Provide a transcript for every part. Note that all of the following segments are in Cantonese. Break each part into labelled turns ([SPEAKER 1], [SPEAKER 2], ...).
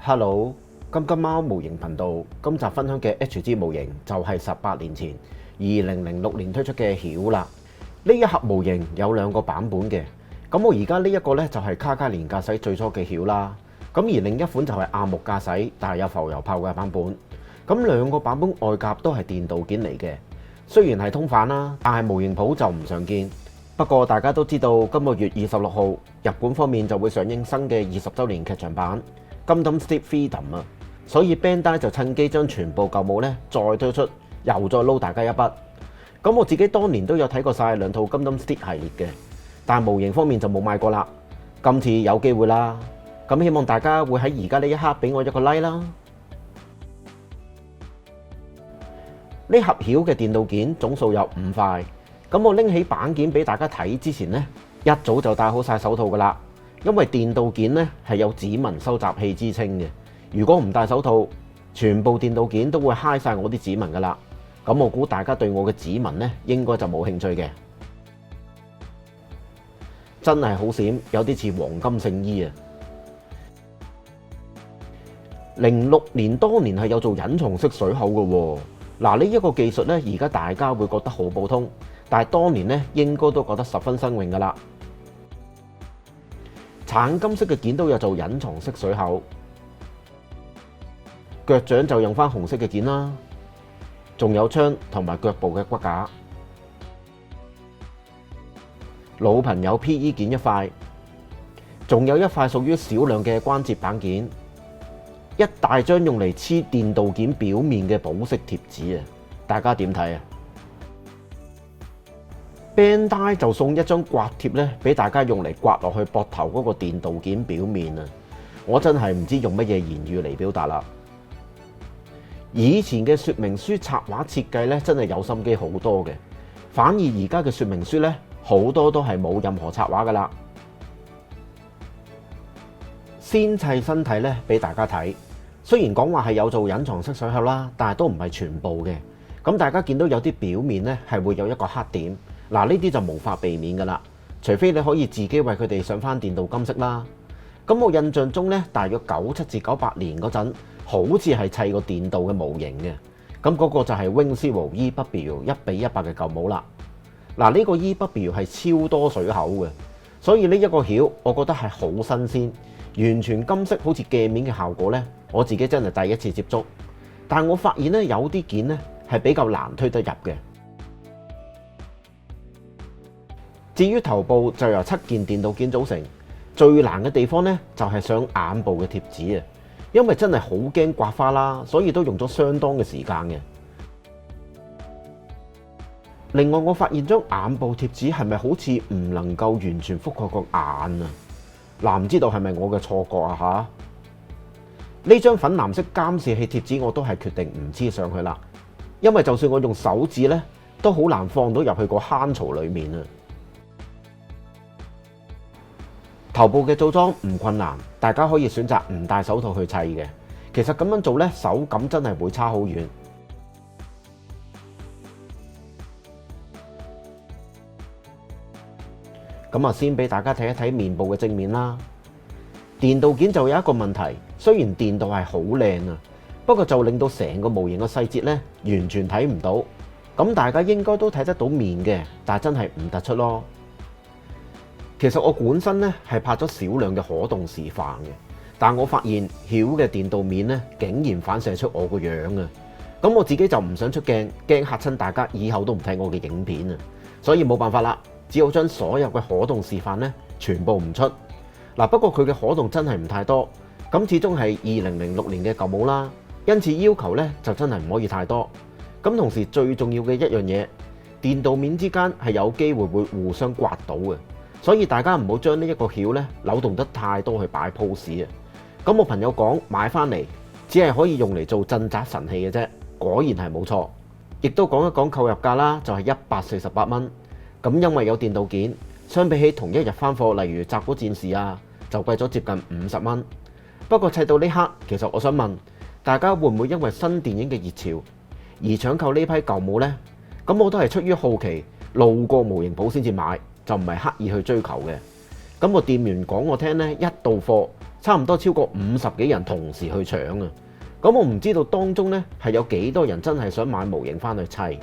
[SPEAKER 1] Hello，金金貓模型頻道，今集分享嘅 HG 模型就係18年前2006年推出嘅曉啦。呢一盒模型有兩個版本嘅，咁我而家呢一個呢，就係卡加連駕駛最初嘅曉啦，咁而另一款就係亞木駕駛但係有浮油炮嘅版本。咁兩個版本外甲都係電導件嚟嘅，雖然係通販啦，但係模型鋪就唔常見。不過大家都知道，今個月26號日本方面就會上映新嘅20週年劇場版《Gundam Seed Freedom》啊，所以 Bandai 就趁機將全部舊模咧再推出，又再撈大家一筆。咁我自己當年都有睇過晒兩套 Gundam Seed 系列嘅，但係模型方面就冇買過啦。今次有機會啦，咁希望大家會喺而家呢一刻俾我一個 like 啦。呢盒曉嘅電導件總數有5塊。咁我拎起板件俾大家睇之前呢，一早就戴好晒手套噶啦，因為電導件呢係有指紋收集器之稱嘅。如果唔戴手套，全部電導件都會揩晒我啲指紋噶啦。咁我估大家對我嘅指紋呢應該就冇興趣嘅。真係好閃，有啲似黃金聖衣啊！06年當年係有做隱藏式水口嘅喎。嗱，呢一個技術呢，而家大家會覺得好普通。但係當年咧，應該都覺得十分新穎噶啦。橙金色嘅件都有做隱藏式水口，腳掌就用翻紅色嘅件啦，仲有槍同埋腳部嘅骨架。老朋友 PE 件一塊，仲有一塊屬於少量嘅關節板件，一大張用嚟黐電導件表面嘅保色貼紙啊！大家點睇啊？Bandai 就送一張刮貼咧，俾大家用嚟刮落去膊頭嗰個電導件表面啊！我真係唔知用乜嘢言語嚟表達啦。以前嘅說明書插畫設計咧，真係有心機好多嘅，反而而家嘅說明書咧，好多都係冇任何插畫噶啦。先砌身體咧，俾大家睇。雖然講話係有做隱藏式水口啦，但係都唔係全部嘅。咁大家見到有啲表面咧係會有一個黑點。嗱，呢啲就無法避免噶啦，除非你可以自己為佢哋上翻電導金色啦。咁我印象中呢，大約97至98年嗰陣，好似係砌個電導嘅模型嘅。咁嗰個就係 Wing Zero EW 1:100嘅舊模啦。嗱，呢個 EW 係超多水口嘅，所以呢一個曉，我覺得係好新鮮，完全金色，好似鏡面嘅效果呢，我自己真係第一次接觸。但係我發現呢，有啲件呢係比較難推得入嘅。至於頭部就由7件電導件組成，最難嘅地方呢，就係上眼部嘅貼紙啊，因為真係好驚刮花啦，所以都用咗相當嘅時間嘅。另外我發現張眼部貼紙係咪好似唔能夠完全覆蓋個眼啊？嗱，唔知道係咪我嘅錯覺啊嚇？呢張粉藍色監視器貼紙我都係決定唔黐上去啦，因為就算我用手指呢，都好難放到入去個坑槽裡面啊。頭部嘅組裝唔困難，大家可以選擇唔戴手套去砌嘅。其實咁樣做呢，手感真係會差好遠。咁啊，先俾大家睇一睇面部嘅正面啦。電導件就有一個問題，雖然電導係好靚啊，不過就令到成個模型嘅細節呢完全睇唔到。咁大家應該都睇得到面嘅，但係真係唔突出咯。其實我本身咧係拍咗少量嘅可動示範嘅，但我發現曉嘅電導面咧竟然反射出我個樣啊！咁我自己就唔想出鏡，驚嚇親大家，以後都唔睇我嘅影片啊！所以冇辦法啦，只好將所有嘅可動示範咧全部唔出。嗱，不過佢嘅可動真係唔太多，咁始終係2006年嘅舊模啦，因此要求咧就真係唔可以太多。咁同時最重要嘅一樣嘢，電導面之間係有機會會互相刮到嘅。所以大家唔好將呢一個曉咧扭動得太多去擺 pose 啊！咁我朋友講買翻嚟只係可以用嚟做鎮宅神器嘅啫，果然係冇錯。亦都講一講購入價啦，就係148蚊。咁因為有電導件，相比起同一日翻貨，例如摘果戰士啊，就貴咗接近50蚊。不過砌到呢刻，其實我想問大家會唔會因為新電影嘅熱潮而搶購呢批舊模呢？咁我都係出於好奇，路過模型鋪先至買。就唔係刻意去追求嘅。咁個店員講我聽呢，一到貨差唔多超過50幾人同時去搶啊！咁我唔知道當中呢係有幾多人真係想買模型翻去砌。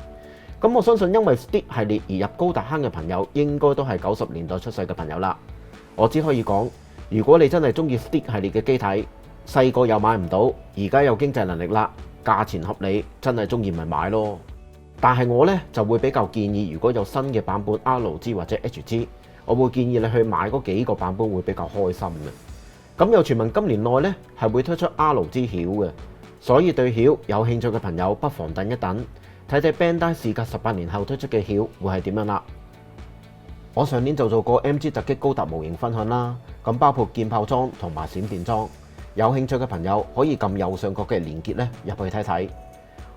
[SPEAKER 1] 咁我相信因為 Steed 系列而入高達坑嘅朋友，應該都係90年代出世嘅朋友啦。我只可以講，如果你真係中意 Steed 系列嘅機體，細個又買唔到，而家有經濟能力啦，價錢合理，真係中意咪買咯。但係我呢就會比較建議，如果有新嘅版本 RG 或者 HG， 我會建議你去買嗰幾個版本會比較開心嘅。咁有傳聞今年內呢係會推出 RG 曉嘅，所以對曉有興趣嘅朋友不妨等一等，睇睇 Bandai 事隔18年後推出嘅曉會係點樣啦。我上年就做過 MG 突擊高達模型分享啦，咁包括劍炮裝同埋閃電裝，有興趣嘅朋友可以撳右上角嘅連結咧入去睇睇。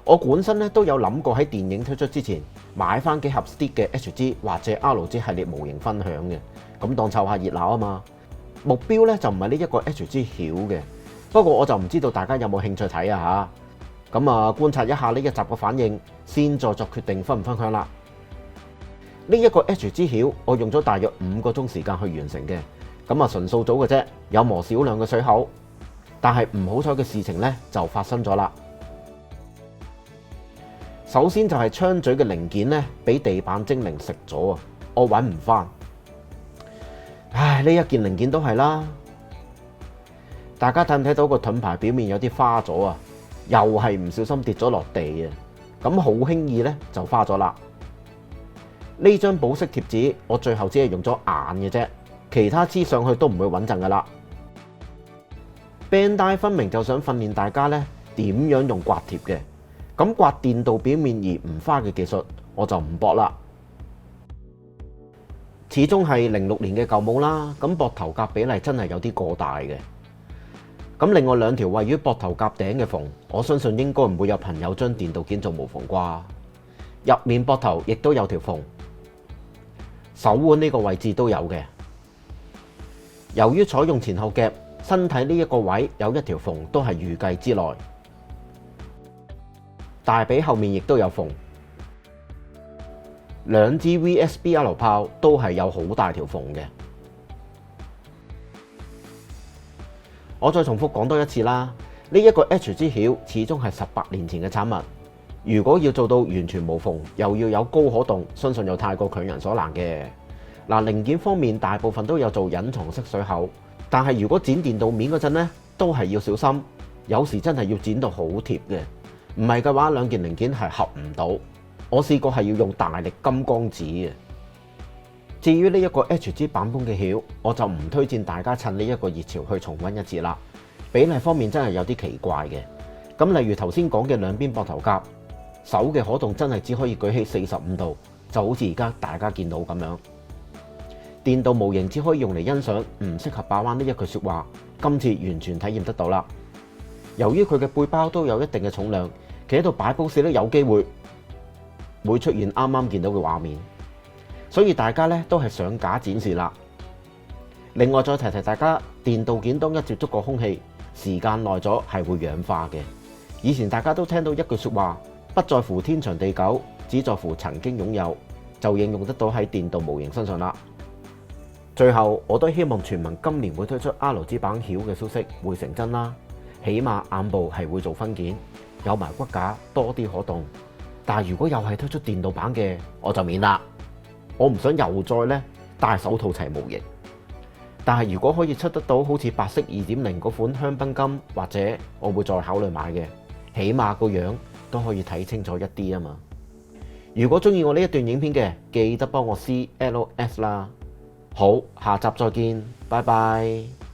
[SPEAKER 1] 我本身咧都有諗過喺電影推出之前買翻幾盒 Steed 嘅 HG 或者 RG 系列模型分享嘅，咁當湊下熱鬧啊嘛。目標咧就唔係呢一個 HG 曉嘅，不過我就唔知道大家有冇興趣睇啊嚇。咁啊觀察一下呢一集嘅反應，先再作決定分唔分享啦。呢一個 HG 曉我用咗大約5個鐘時間去完成嘅，咁啊純數組嘅啫，有磨少量嘅水口。但係唔好彩嘅事情咧就發生咗啦。首先就係槍嘴嘅零件咧，俾地板精靈食咗啊！我揾唔翻。唉，呢一件零件都係啦。大家睇唔睇到個盾牌表面有啲花咗啊？又係唔小心跌咗落地啊！咁好輕易咧就花咗啦。呢張保色貼紙我最後只係用咗眼嘅啫，其他黐上去都唔會穩陣噶啦。Bandai 分明就想訓練大家咧點樣用刮貼嘅。咁刮電鍍表面而唔花嘅技術，我就唔搏啦。始終係06年嘅舊模啦，咁膊頭甲比例真係有啲過大嘅。咁另外2條位於膊頭甲頂嘅縫，我相信應該唔會有朋友將電鍍件做無縫啩。入面膊頭亦都有條縫，手腕呢個位置都有嘅。由於採用前後夾，身體呢一個位有一條縫都係預計之內。大髀後面亦都有縫，2支 VSBL 炮都係有好大條縫嘅。我再重複講多一次啦，呢一個 HG 曉始終係18年前嘅產物，如果要做到完全無縫，又要有高可動，相信又太過強人所難嘅。嗱，零件方面大部分都有做隱藏式水口，但係如果剪電鍍面嗰陣呢，都係要小心，有時真係要剪到好貼嘅。唔係嘅話，兩件零件係合唔到。我試過係要用大力金剛指嘅。至於呢一個 HG 版本嘅曉，我就唔推薦大家趁呢一個熱潮去重溫一次啦。比例方面真係有啲奇怪嘅。咁例如頭先講嘅兩邊膊頭甲，手嘅可動真係只可以舉起45度，就好似而家大家見到咁樣。電鍍模型只可以用嚟欣賞，唔適合把玩呢一句説話。今次完全體驗得到啦。由於佢嘅背包都有一定嘅重量，企喺度擺 pose 咧，有機會出現啱啱見到嘅畫面，所以大家咧都係上架展示啦。另外再提提大家，電鍍件當一接觸過空氣，時間耐咗係會氧化嘅。以前大家都聽到一句説話，不在乎天長地久，只在乎曾經擁有，就應用得到喺電鍍模型身上啦。最後我都希望傳聞今年會推出 RG 版曉嘅消息會成真啦。起碼眼部係會做分件，有埋骨架，多啲可動。但係如果又係推出電鍍版嘅，我就免啦。我唔想又再咧戴手套齊模型。但係如果可以出得到好似白色2.0嗰款香檳金，或者我會再考慮買嘅，起碼個樣都可以睇清楚一啲啊嘛。如果中意我呢一段影片嘅，記得幫我 CLS 啦。好，下集再見，拜拜。